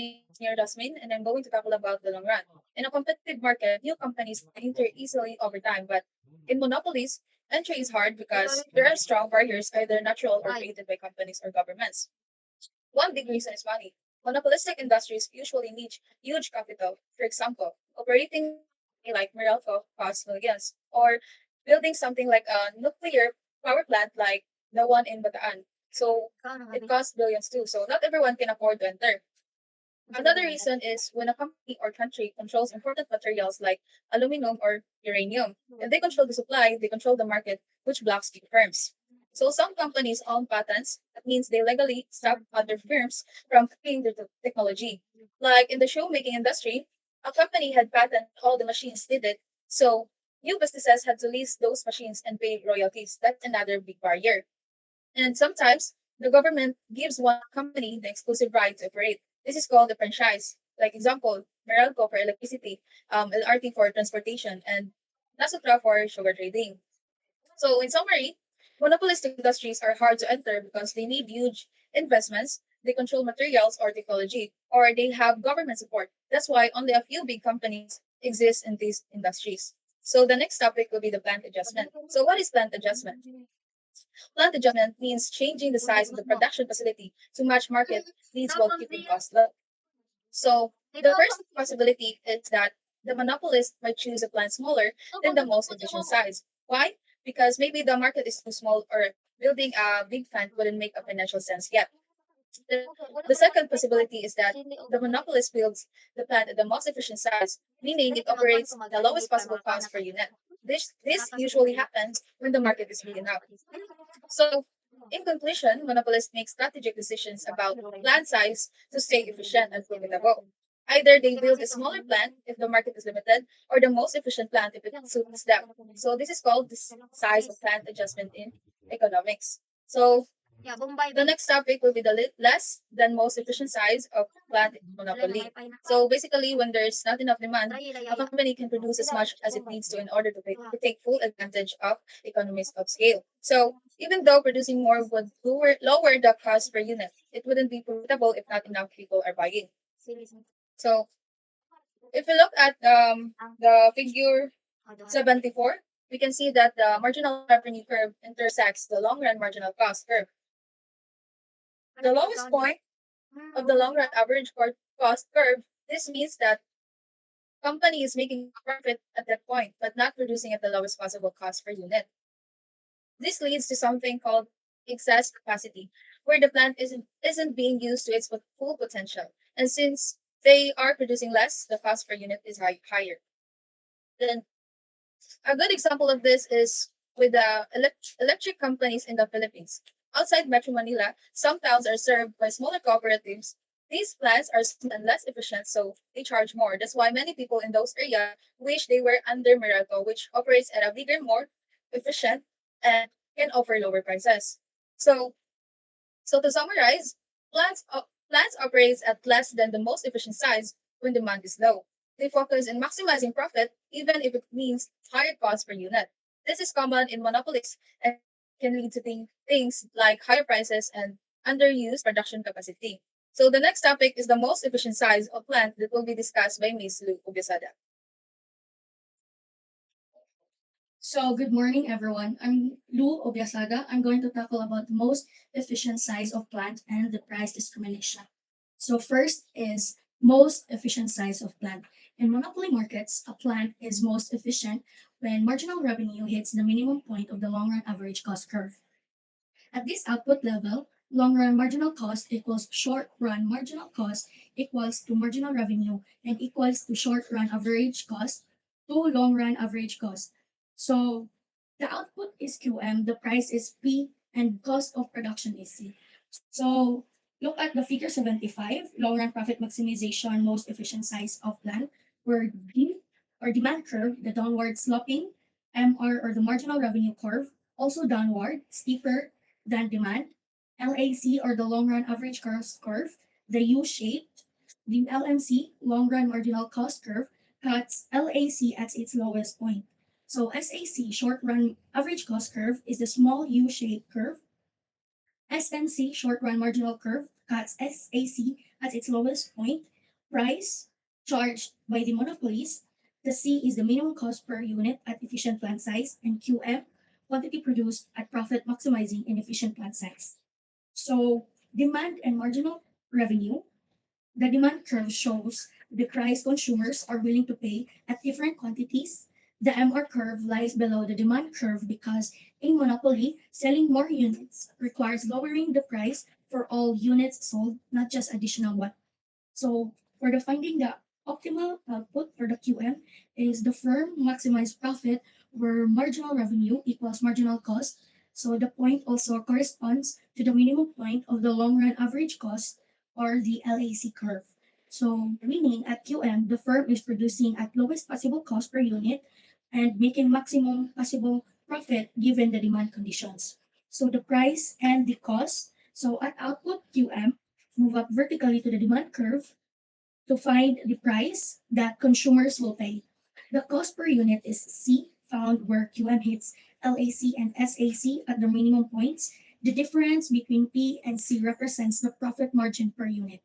name is Mira Dasmin, and I'm going to talk about the long run. In a competitive market, new companies can enter easily over time, but in monopolies, entry is hard because there are strong barriers, either natural or created by companies or governments. One big reason is money. Monopolistic industries usually need huge capital. For example, operating like Meralco costs millions, or building something like a nuclear power plant like the one in Bataan. So it costs billions too. So not everyone can afford to enter. Another reason is when a company or country controls important materials like aluminum or uranium. If they control the supply, they control the market, which blocks big firms. So some companies own patents. That means they legally stop other firms from copying their technology. Like in the show making industry, a company had patented all the machines needed. So new businesses had to lease those machines and pay royalties. That's another big barrier. And sometimes the government gives one company the exclusive right to operate. This is called a franchise. Like example, Meralco for electricity, LRT for transportation, and Nasutra for sugar trading. So in summary, monopolistic industries are hard to enter because they need huge investments, they control materials or technology, or they have government support. That's why only a few big companies exist in these industries. So the next topic will be the plant adjustment. So what is plant adjustment? Plant adjustment means changing the size of the production facility to match market needs while keeping costs low. So the first possibility is that the monopolist might choose a plant smaller than the most efficient size. Why? Because maybe the market is too small or building a big plant wouldn't make a financial sense yet. The, the second possibility is that the monopolist builds the plant at the most efficient size, meaning it operates at the lowest possible cost per unit. This usually happens when the market is big enough. So, in conclusion, monopolists make strategic decisions about plant size to stay efficient and profitable. Either they build a smaller plant if the market is limited, or the most efficient plant if it suits them. So, this is called the size of plant adjustment in economics. So, the next topic will be the less than most efficient size of plant monopoly. So basically, when there's not enough demand, a company can produce as much as it needs to in order to take full advantage of economies of scale. So even though producing more would lower the cost per unit, it wouldn't be profitable if not enough people are buying. So if we look at the figure 74, we can see that the marginal revenue curve intersects the long run marginal cost curve. The lowest point of the long run average cost curve, this means that company is making profit at that point, but not producing at the lowest possible cost per unit. This leads to something called excess capacity, where the plant isn't being used to its full potential. And since they are producing less, the cost per unit is higher. Then a good example of this is with the electric companies in the Philippines. Outside Metro Manila, some towns are served by smaller cooperatives. These plants are small and less efficient, so they charge more. That's why many people in those areas wish they were under Meralco, which operates at a bigger, more efficient, and can offer lower prices. So, so to summarize, plants operates at less than the most efficient size when demand is low. They focus on maximizing profit, even if it means higher cost per unit. This is common in monopolies and can lead to things like higher prices and underused production capacity. So the next topic is the most efficient size of plant that will be discussed by Ms. Lu Ubisada. So, good morning, everyone. I'm Lu Obiasada. I'm going to tackle about the most efficient size of plant and the price discrimination. So, first is most efficient size of plant. In monopoly markets, a plant is most efficient when marginal revenue hits the minimum point of the long run average cost curve. At this output level, long run marginal cost equals short run marginal cost equals to marginal revenue and equals to short run average cost to long run average cost. So the output is QM, the price is P, and cost of production is C. So look at the figure 75, long run profit maximization, most efficient size of plant, where D or demand curve, the downward sloping, MR or the marginal revenue curve, also downward, steeper than demand, LAC or the long run average cost curve, the U shaped, the LMC, long run marginal cost curve, cuts LAC at its lowest point. So SAC, short run average cost curve, is the small U shaped curve. SMC, short run marginal curve, cuts SAC at its lowest point, price charged by the monopolies. The C is the minimum cost per unit at efficient plant size, and QM, quantity produced at profit maximizing in efficient plant size. So demand and marginal revenue. The demand curve shows the price consumers are willing to pay at different quantities. The MR curve lies below the demand curve because in monopoly, selling more units requires lowering the price for all units sold, not just additional one. So for the finding the optimal output for the QM is the firm maximize profit where marginal revenue equals marginal cost. So the point also corresponds to the minimum point of the long run average cost or the LAC curve. So meaning at QM, the firm is producing at lowest possible cost per unit and making maximum possible profit given the demand conditions. So the price and the cost. So at output QM, move up vertically to the demand curve to find the price that consumers will pay. The cost per unit is C, found where QM hits LAC and SAC at the minimum points. The difference between P and C represents the profit margin per unit.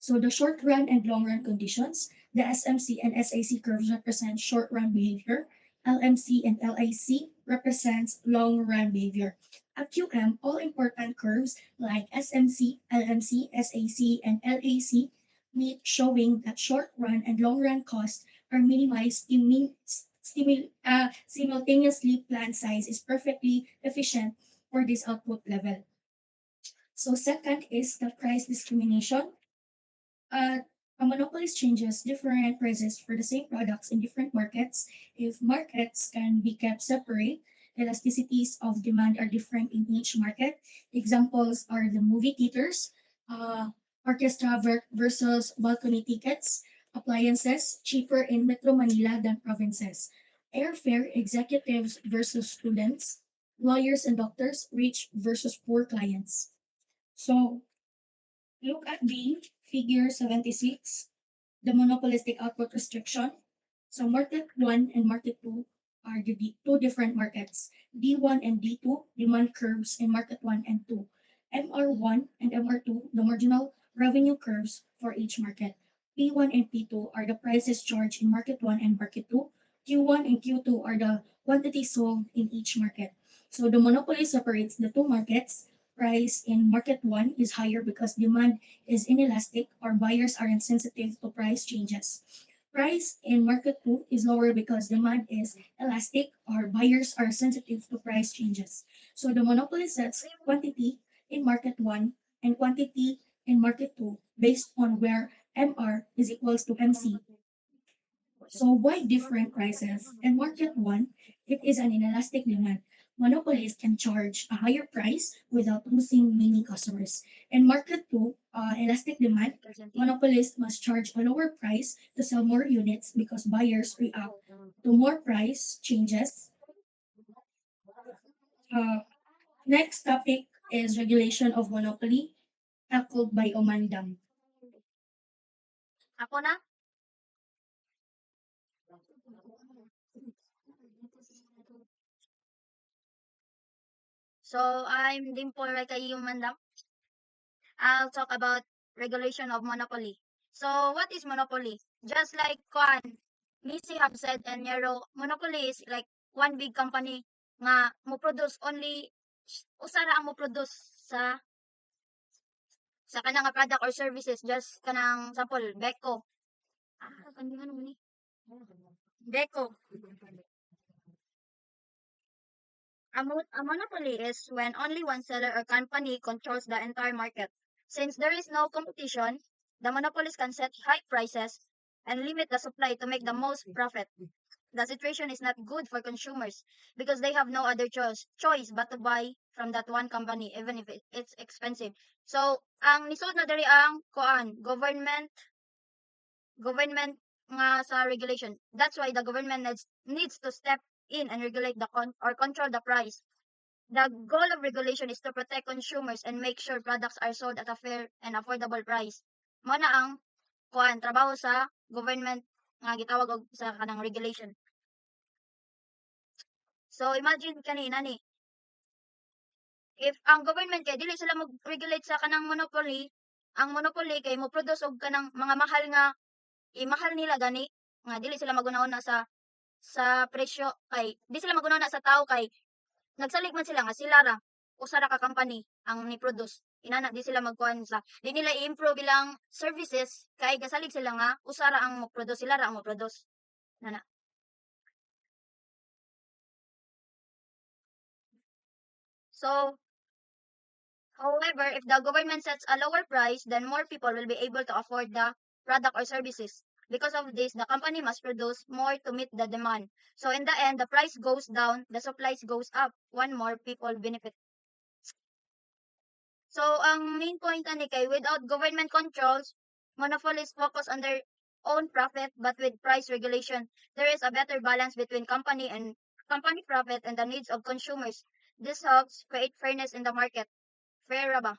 So the short run and long run conditions, the SMC and SAC curves represent short run behavior. LMC and LAC represents long run behavior. At QM, all important curves like SMC, LMC, SAC, and LAC meet showing that short run and long run costs are minimized simultaneously. Plant size is perfectly efficient for this output level. So second is the price discrimination. uh, a monopolist changes different prices for the same products in different markets. If markets can be kept separate, elasticities of demand are different in each market. Examples are the movie theaters, orchestra versus balcony tickets, appliances cheaper in Metro Manila than provinces, airfare executives versus students, lawyers and doctors, rich versus poor clients. So look at the figure 76, the monopolistic output restriction. So market 1 and market 2 are the two different markets. D1 and D2, demand curves in market 1 and 2. MR1 and MR2, the marginal revenue curves for each market. P1 and P2 are the prices charged in market 1 and market 2. Q1 and Q2 are the quantity sold in each market. So the monopoly separates the two markets. Price in market 1 is higher because demand is inelastic or buyers are insensitive to price changes. Price in market 2 is lower because demand is elastic or buyers are sensitive to price changes. So the monopoly sets quantity in market 1 and quantity in market 2 based on where MR is equals to MC. So why different prices? In market 1, it is an inelastic demand. Monopolies can charge a higher price without losing many customers. In market 2, elastic demand, monopolists must charge a lower price to sell more units because buyers react to more price changes. Uh, Next topic is regulation of monopoly tackled by Omandam. Ako na? So I'm Dimple Rekayumandam. I'll talk about regulation of monopoly. So what is monopoly? Just like Kwan, Lisi have said and Nero, monopoly is like one big company nga mo produce only usara ang mo produce sa kanang nga product or services just kanang sample Beko. Kanang ano ni? Beko. A monopoly is when only one seller or company controls the entire market. Since there is no competition, the monopolist can set high prices and limit the supply to make the most profit. The situation is not good for consumers because they have no other choice but to buy from that one company even if it's expensive. So, ang nisod na diri ang government nga sa regulation. That's why the government needs to step in and regulate or control the price. The goal of regulation is to protect consumers and make sure products are sold at a fair and affordable price. Mo na ang trabaho sa government nga gitawag og sa kanang regulation. So imagine kanina ni, if ang government kay dili sila mag-regulate sa kanang monopoly, Ang monopoly kay mo produce og kanang mga mahal nga imahal nila gani nga dili sila magunahon na sa presyo kay di sila magunahon na sa tao kay nagsalig man sila nga sila ra usa ra ka company ang ni-produce. Inana di sila magkuhan sa di nila i-improve bilang services kay gasalig sila nga usa ra ang mo-produce sila ra ang mo-produce. Nana. So, however, if the government sets a lower price, then more people will be able to afford the product or services. Because of this, the company must produce more to meet the demand. So in the end, the price goes down, the supplies goes up, one more people benefit. So ang main point ani kay without government controls, monopolies focus on their own profit, but with price regulation, there is a better balance between company profit and the needs of consumers. This helps create fairness in the market. Fair ra ba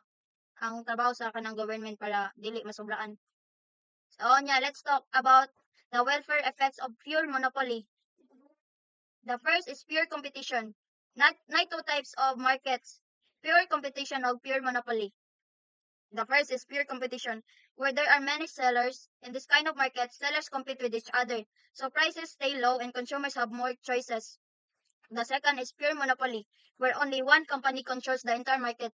ang trabaho sa kanang government para dili masobraan. So let's talk about the welfare effects of pure monopoly. The first is pure competition. Not two types of markets. Pure competition or pure monopoly. The first is pure competition, where there are many sellers. In this kind of market, sellers compete with each other. So prices stay low and consumers have more choices. The second is pure monopoly, where only one company controls the entire market.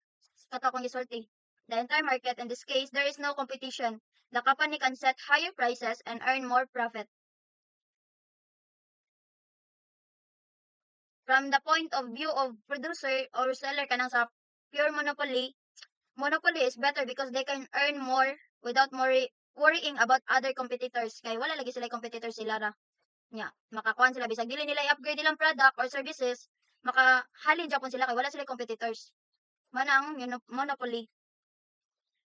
Kato akong gisulti. The entire market, in this case, there is no competition. The company can set higher prices and earn more profit. From the point of view of producer or seller kanang sa pure monopoly, monopoly is better because they can earn more without worrying about other competitors. Kay wala lagi sila competitors sila ra. Nya, makakuan sila bisag dili nila i-upgrade ilang product or services, makahalin japon sila kay wala sila competitors. Manang monopoly.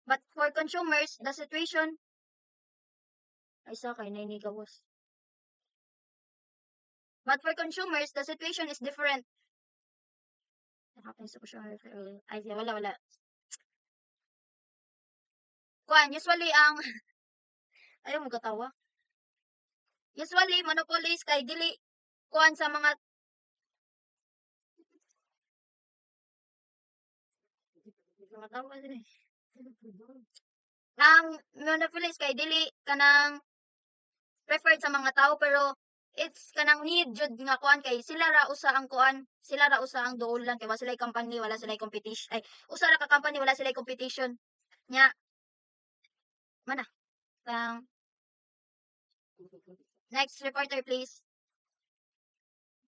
But for consumers, the situation ay sa kay nainigawas. But for consumers, the situation is different. Ay, wala. Kuan, usually ang ayaw mo katawa. Usually monopolies kay dili kuan sa mga tawa din eh. Ang monopolies kay dili kanang preferred sa mga tao pero it's kanang need jud nga kuan kay sila ra usa ang kuan, sila ra usa ang duol lang kay wala sila company, wala sila competition. Ay, usa ra ka company wala sila competition. Nya, mana. Kang next reporter please.